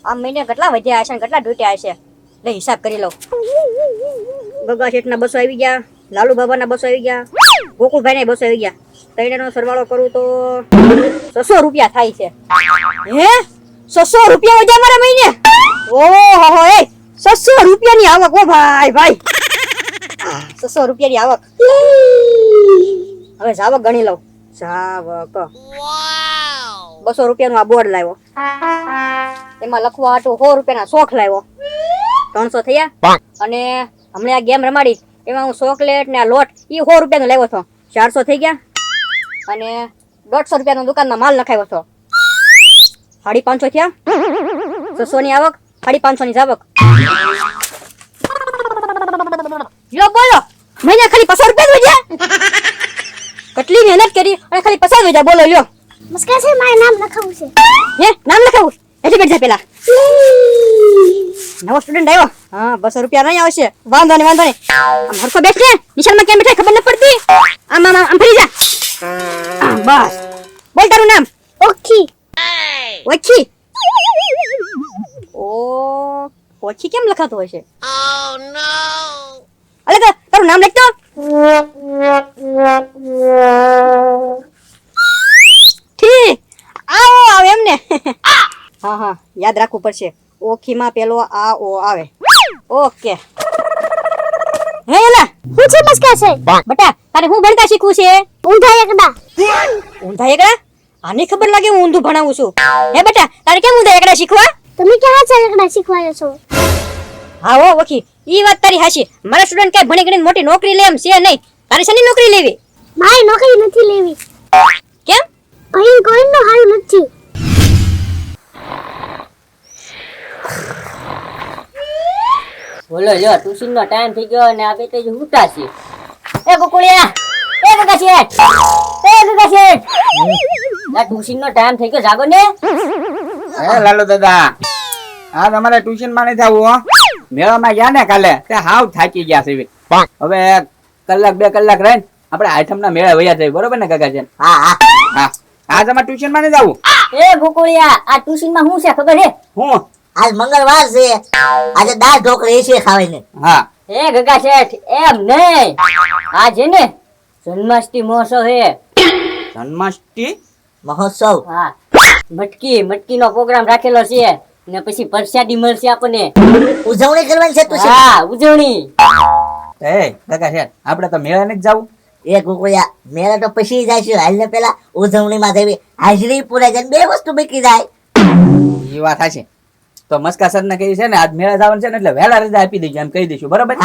આ મહિને કેટલા વધ્યા હશે ને કેટલા ડૂટ્યા હશે લે હિસાબ કરી લઉં ગગા શેઠના 200 આવી ગયા લાલુ બાબાના 200 આવી ગયા ગોકુળભાઈના 200 આવી ગયા ત્રણેયનો સરવાળો કરું તો 600 રૂપિયા થાય છે હે 600 રૂપિયા વધ્યા મારા મહિને ઓહો એ 600 રૂપિયાની આવક ઓ ભાઈ ભાઈ 600 રૂપિયાની આવક હવે જાવક ગણી લઉં જાવક 200 રૂપિયાનું આ બોર્ડ લાવ્યો એમાં લખવા હાટું 100 રૂપિયાના શોખ લાવ્યો 300 થયા અને હમણાં આ ગેમ રમાડી એમાં હું ચોકલેટ ને આ લોટ એ 100 રૂપિયાનો લાવ્યો હતો 400 થઈ ગયા અને 150 રૂપિયાનો દુકાનમાં માલ નખાવ્યો હતો 550 થયા 600 ની આવક 550 ની જાવક લો બોલો મહિને ખાલી 500 રૂપિયા વધ્યા કેટલી મહેનત કરી અને ખાલી 50 વધ્યા બોલો લ્યો મસ્કા છે મારું નામ લખાવું છે હે નામ લખાવું એટલે બેઠ જા પેલા નવો સ્ટુડન્ટ આવ્યો હા 200 રૂપિયા નહીં આવશે વાંધો નહીં આમ હરખો બેઠ ને નિશાનમાં કેમ બેઠા ખબર ન પડતી આમ ફરી જા બસ બોલ તારું નામ ઓખી ઓખી ઓ ઓખી કેમ લખાતું હશે અલે તો તારું નામ લખ તો ઠીક આવો એમને હા યાદ રાખવું પડશે ઓખીમાં પેલો આ ઓ આવે ઓકે હે એલા હું છે મસ્કા છે બટા તારે હું ભણતા શીખવું છે ઊંધા એકડા એકડા આને ખબર લાગે હું ઊંધું ભણાવું છું હે બેટા તારે કેમ ઊંધા એકડા શીખવા તમે ક્યાં છે એકડા શીખવાયો છો હા હો ઓખી ઈ વાત તારી હાચી મારા સ્ટુડન્ટ કઈ ભણી ગણીને મોટી નોકરી લે એમ છે નહીં તારે શેની નોકરી લેવી મારી નોકરી નથી લેવી કેમ અહીં કોઈનો હારું નથી બોલો લ્યો ટ્યુશન નો ટાઈમ થઈ ગયો અને આ બે તો ઉઠા છે એ ગોકુળિયા એ ગગા શેઠ આ ટ્યુશન નો ટાઈમ થઈ ગયો જાગો ને હે લાલુ દાદા આ તમારે ટ્યુશન માં નથી આવવું હો મેળામાં ગયા ને કાલે તે હાવ થાકી ગયા છે હવે કલાક 2 કલાક રહીને આપણે આઈટમ ના મેળા વયા જઈએ બરોબર ને કાકા છે હા હા હા આજ અમારે ટ્યુશન માં નથી આવવું એ ગોકુળિયા આ ટ્યુશન માં શું છે ખબર છે હું આજ મંગળવાર છે આજે દાળ ઢોકળી છે ખાવાની હા એ ગગા શેઠ એમ નહીં આ છે ને જન્માષ્ટમી મહોત્સવ છે જન્માષ્ટમી મહોત્સવ હા મટકી નો પ્રોગ્રામ રાખેલો છે ને પછી પ્રસાદી મળશે આપણને ઉજવણી કરવાની છે તું હા ઉજવણી એ કાકા છે આપણે તો મેળા નથી જવું એ ગુગળિયા મેળા તો પછી જાય છે હાલ ને પેલા ઉજવણીમાં જવી હાજરી પૂરા જઈને 2 વસ્તુ બીકી જાય એ વાત છે તો મસ્કા સર ને કહી છે ને આજ મેળા જવાનું છે ને એટલે વહેલા રજા આપી દેજો એમ કહી દઈશું બરોબર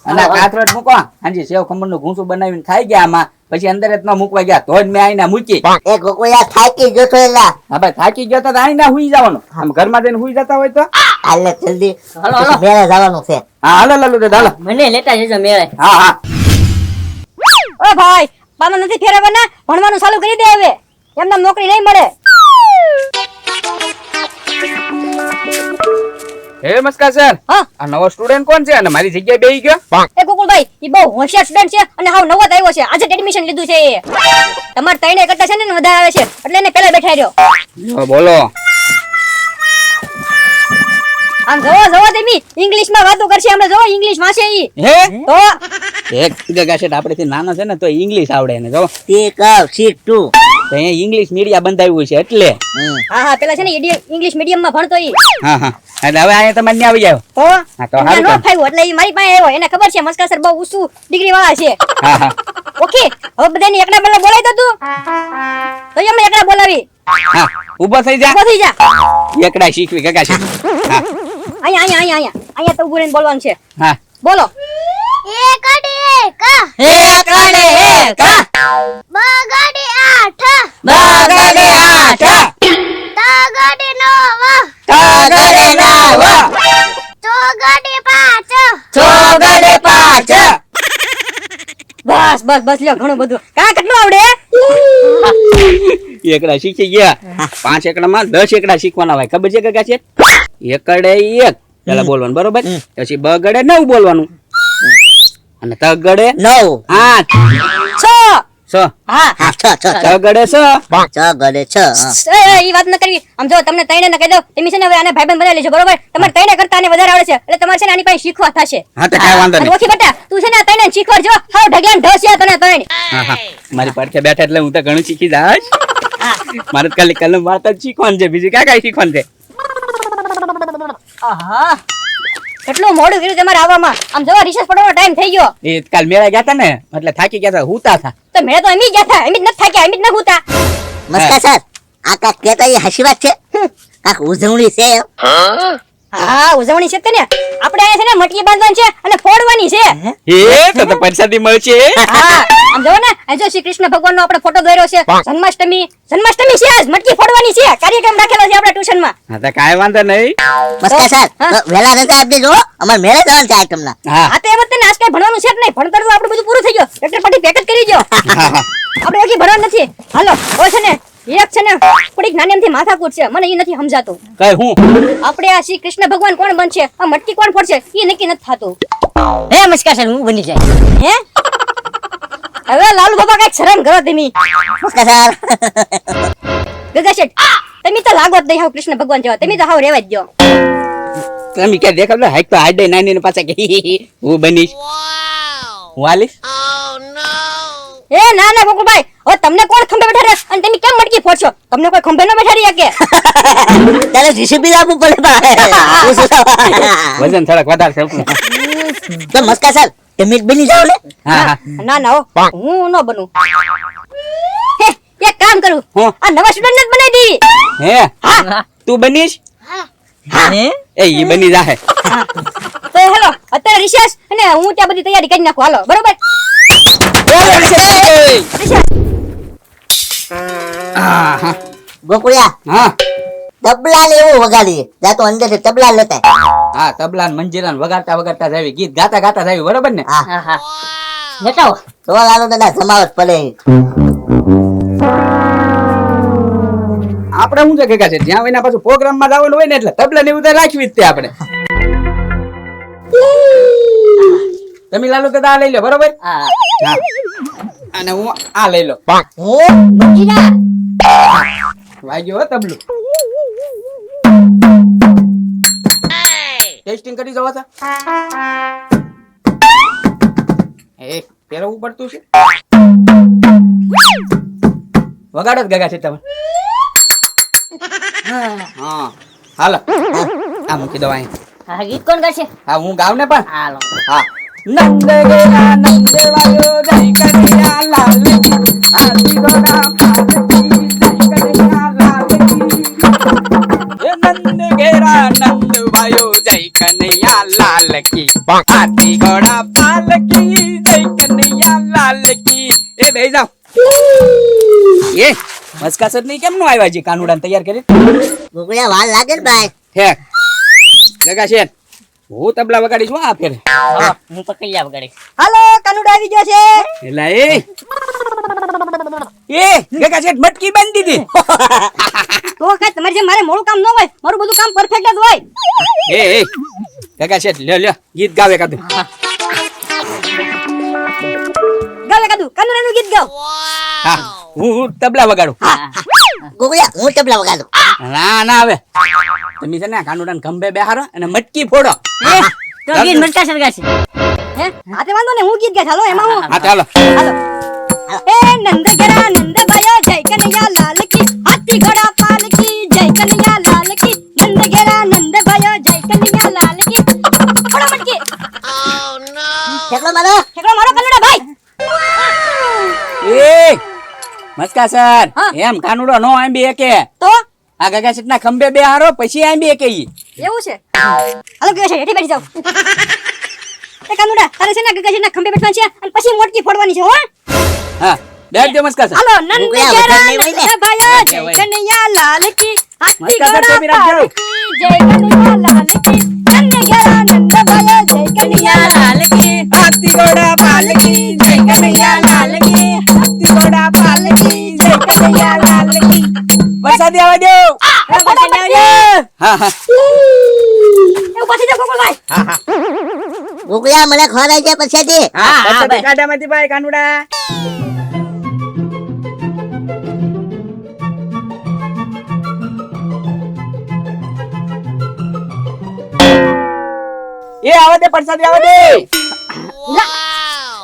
અને કાથરોટ મૂકો હાજી સેવ ખમણ નું ઘૂંસું બનાવીને ખાઈ ગયા આમાં પછી અંદર જ ન મૂકવા ગયા તો જ મેં આઈને મૂકી એ ગુગળિયા થાકી ગયો તો એલા હા ભાઈ થાકી ગયો તો આઈને હુઈ જવાનું આમ ઘરમાં જઈને હુઈ જતા હોય તો હાલ જલ્દી હાલો, પછી મેળા જવાનું છે હા હાલો લાલુ દાદા હાલો મને લેતા જજો મેળે હા હા ઓ ભાઈ પામા નથી ફેરવવાના ભણવાનું ચાલુ કરી દે હવે એમને નોકરી નહીં મળે હે મસ્કા સર હા આ નવો સ્ટુડન્ટ કોણ છે અને મારી જગ્યાએ બેહી ગયો એ ગોકુળભાઈ ઈ બહુ હોશિયાર સ્ટુડન્ટ છે અને હાવ નવો જ આવ્યો છે આજે એડમિશન લીધું છે એ તમાર ત્રણે કરતા છે ને વધારે આવે છે એટલે એને પહેલા બેઠાઈ રહ્યો બોલો આમ જોવો તમે ઇંગ્લિશ માં વાતો કરશે હમણાં જોવો ઇંગ્લિશ માં છે ઈ હે તો એક ગગા છે આપણે થી નાનો છે ને તો ઇંગ્લિશ આવડે ને જો તે કવ સીટ 2 તો અહીંયા ઇંગ્લિશ મીડિયા બંધાવ્યું છે એટલે હા પેલા છે ને ઇંગ્લિશ મીડિયમ માં ભણતો ઈ હા હા એટલે હવે અહીંયા તમારે ન્યા આવી જાવ તો હા તો એને હારું નો કામ. ફાવ્યું એટલે ઈ મારી પાસે આવ્યો એને ખબર છે મસ્કા સર બહુ ઊંચું ડિગ્રી વાળા છે હા હા ઓકે હવે બધાને એકડા પહેલા બોલાવી દો તું તો અમે એકડા બોલાવી હા ઊભો થઈ જા ઉભો થઈ જા એકડા શીખવી ગગા છે હા અહીંયા તો ઉભું રહીને બોલવાનું છે હા બોલો એકડે ક એકડે એક બગડે 8 બગડે 8 તગડે તગડે 9 ચોગડે 5 ચોગડે 5 બસ લ્યો ઘણું બધું કા કેટલું આવડે એકડા શીખી ગયા 5 એકડામાં 10 એકડા શીખવાના હોય ખબર છે ગગા છે એકડે એક પેલા બોલવાનું બરોબર પછી બગડે 9 બોલવાનું અને તગડે 9 8 6 હા હા છ છ છ છ ગડે છ છ ગડે છ હા. ઈ વાત ન કરવી. આમ જો તમને તઈને ન કહી દઉં તમે છે ને હવે આને ભાઈબંધ બનાવી લેજો બરોબર. તમારે તઈને કરતા આને વધારે આવડે છે એટલે તમારે છે ને આની પાસે શીખવા થશે. હા તો કાંઈ વાંધો અને નહીં. ઓછી બેટા તું છે ને આ તઈને શીખવાડજો. હાવ ઢગલાને ઢોસિયા તને તઈને. હા હા મારી પડખે બેઠા એટલે હું તો ઘણું શીખી જાશ. મારે તો ખાલી કલમ વાર્તા જ શીખવાનું છે, બીજું કાંઈ શીખવાનું છે. આહા કેટલું મોડું કર્યું તમારે આવવામાં. આમ જો રિસર્ચ પડવાનો ટાઈમ થઈ ગયો. એ કાલ મેળા ગયા હતા ને એટલે થાકી ગયા હતા, હુતા હતા. તો મેં તો એમ ગયા હતા એમ જ નથી થાક્યા એમ જ ન હુતા. મસ્કા સર આ કાક કહેતા એ હાચી વાત છે. કાક ઉજવણી છે એમ. હા ઉજવણી છે તે ને આપણે અહીંયા છે ને મટકી બાંધવાની છે અને ફોડવાની છે. એ તો પરસાદી મળશે. હા આમ જો ને આ જો શ્રી કૃષ્ણ ભગવાનનો આપણે ફોટો દોર્યો છે. જન્માષ્ટમી છે આજ મટકી ફોડવાની છે. કાર્યક્રમ રાખેલો છે આપણે ટ્યુશનમાં. હા તો કાંઈ વાંધો નહીં. મસ્કા સર હા. વેલા રજા આપી દેજો અમાર મેળે જવાનું છે આઈટમના. હા આ તો એમ જ તને આજ કઈ ભણવાનું છે જ નહીં. ભણતર તો આપણું બધું પૂરું થઈ ગયું. ડોક્ટર પાટી પેક જ કરી દો. આપણે હજી ભણવાનું નથી. હાલો ઓ છે ને એક છે ને થોડીક નાની એમથી માથાકૂટ છે મને એ નથી સમજાતું. કઈ હું આપણે આ શ્રી કૃષ્ણ ભગવાન કોણ બનશે આ મટકી કોણ ફોડશે એ નક્કી નથી થતું. હે નમસ્કાર સર હું બની જાય. હે હવે લાલુ બાબા કઈક શરમ કરો તમે. મસ્કા સર ગગા શેઠ તમે તો લાગો જ નહીં હાવ કૃષ્ણ ભગવાન જેવા. તમે તો હાવ રેવા જ દો. તમે ક્યાં દેખાડો હાઈક તો હાડે નાની ને પાછા કે હું બનીશ હું આલીશ. એ ના ના ગોકુળભાઈ હવે તમને કોણ ખંભે બેઠા અને તમે કેમ મટકી ફોડશો. તમને કોઈ ખંભે ન બેઠાડી શકે. તારે જીસીબી આપવું પડે ભાઈ. વજન થોડાક વધારે છે. તો મસ્કા સર તમે જ બની જાઓ ને. હા હા ના ના હો હું ન બનું. હે, એક કામ કરું હું? આ નવા સ્ટુડન્ટ જ બનાવી દઈ. હે તું બનીશ હે એ ઈ બની જાહે. તો હેલો અત્યારે રિસર્ચ અને હું ત્યાં બધી તૈયારી કરી નાખું. હાલો બરોબર રિસર્ચ. હા ગોકુળિયા હા તબલા ને એવું વગાડીએ જા તો અંદર તબલા લેતા હા તબલા ને મંજીરા ને વગાડતા વગાડતા જાવી, ગીત ગાતા ગાતા જાવી, બરોબર ને. હા હા હા બતાવો. તો લાલો દાદા જમાવટ પડે. આપણે શું છે કે છે જ્યાં એના પાછું પ્રોગ્રામ માં જવાનું હોય ને એટલે તબલા ને એવું તો રાખવી જ તે આપણે. તમે લાલુ દાદા આ લઈ લો બરોબર. હા હા અને હું આ લઈ લો. હે મંજીરા વાગ્યો હો તબલું. ટેસ્ટિંગ કરી જવા તા એ ફેરવવું પડતું છે. વગાડો જ ગગા છે તમે. હા હાલો આ મૂકી દો અહીં. હા ગીત કોણ ગાશે? હા હું ગાવ ને પણ. હાલો. હા નંદ ગેલા નંદ વાયો જય કનૈયા લાલ કી હાથી ઘોડા પાલકી જય કનૈયા લાલ કી. એ નંદ ગેલા નંદ વાયો જય કનૈયા લાલ કી હાથી ઘોડા પાલકી જય કનૈયા લાલ કી. એ બેહી જાવ. એ મસ્કાસર ની કેમ નો આવ્યા છે કાનુડા તૈયાર કરી. ગોકુળિયા વાર લાગે ને ભાઈ. હે જગા છે હું તબલા વગાડીશ હું આ ફેરે. હા હું પકડી આવ ગડી. હાલો કાનુડો આવી ગયો છે. એલા એ ગગા છે મટકી બાંધી દીધી. તો કઈ તમારે જેમ મારે મોડું કામ ન હોય મારું બધું કામ પરફેક્ટ જ હોય. એ ગગા છે લ્યો ગીત ગાવે કાતું. ગાવે કાદુ કાનુડાનું ગીત ગાવ. હા હું તબલા વગાડું. ગોકુળિયા હું તબલા વગાડું. ના ના હવે તમે છે ને કાનુડા ખંભે બેહારો અને મટકી ફોડો. તો ગીત મટકા સર ગાશે. હે આ તે વાંધો ને હું ગીત ગાઈશ. હાલો એમાં હું હા ચાલો. હાલો એ નંદ ગરા નંદ ભયો જય કનૈયા લાલ કી હાથી ઘોડા પાલકી જય કનૈયા લાલ કી નંદ ગરા નંદ ભયો જય કનૈયા લાલ કી. ફોડો મટકી. કેટલો મારો ઠેકડો મારો કાનુડા ભાઈ. એ મસ્કા સર હા. એમ કાનુડો નો આંબી એકે. તો આ ગગા છે ના ખંભે બેહારો પછી આંબી એકે ઈ. એવું છે. હાલો ગયો છે હેઠી બેઠી જાવ. એ કાનુડા તારે છે ને ગગા ખંભે બેઠવાનું છે અને પછી મોટકી ફોડવાની છે હો. હા બેઠ દે મસ્કા સર. હાલો નંદ ગોકુળિયા ગરા વચન નહીં હોય ને. નંદ ભયો જય કનૈયા લાલ કી હાથી મસ્કા સર ઘોડા ટોપી રાખજો. પાલકી જય કનૈયા લાલ કી નંદ ગરા નંદ ભયો જય કનૈયા લાલ કી હાથી ઘોડા પાલકી જય કનૈયા લાલ કી હાથી ઘોડા પાલકી જય કનૈયા લાલ કી. વરસાદ આવવા દો. હા હા એવું પછી જાવ ગોકુળભાઈ. હા હા ગોકુળિયા મને ખવડાવી જાય પછી હા કાઢામાંથી ભાઈ કાનુડા. પ્રસાદી આવે દે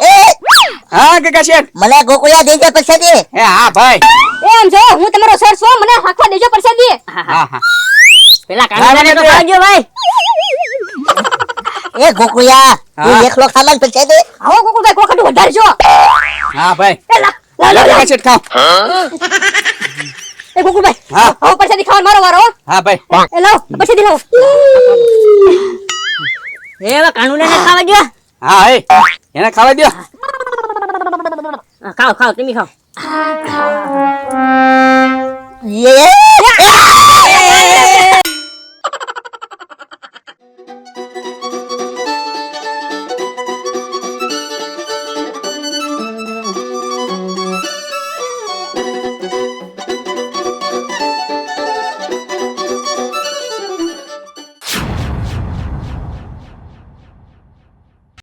એ હા કાકા શેઠ મને ગોકુળિયા દેજે પ્રસાદી. હે હા ભાઈ એમ જો હું તમારો સર છું મને હાખવા દેજો પ્રસાદી. હા હા પેલા કાનુડાને તો ખાવજો ભાઈ. એ ગોકુળિયા તું હા. એકલો ખામાં પ્રસાદી. આવો ગોકુળભાઈ કોખડું વધારજો. હા ભાઈ એ લા લા લા કાકા શેઠ ખાઓ એ ગોકુળભાઈ હા. આવો પ્રસાદી ખાવાનો મારો વારો હો. હા ભાઈ એ લાવ પ્રસાદી લાવ. એ હવે કાનુડાને ખાવા દો. હા હે એને ખાવા દ્યો ખાઓ ખાઓ તમે ખાઓ. એ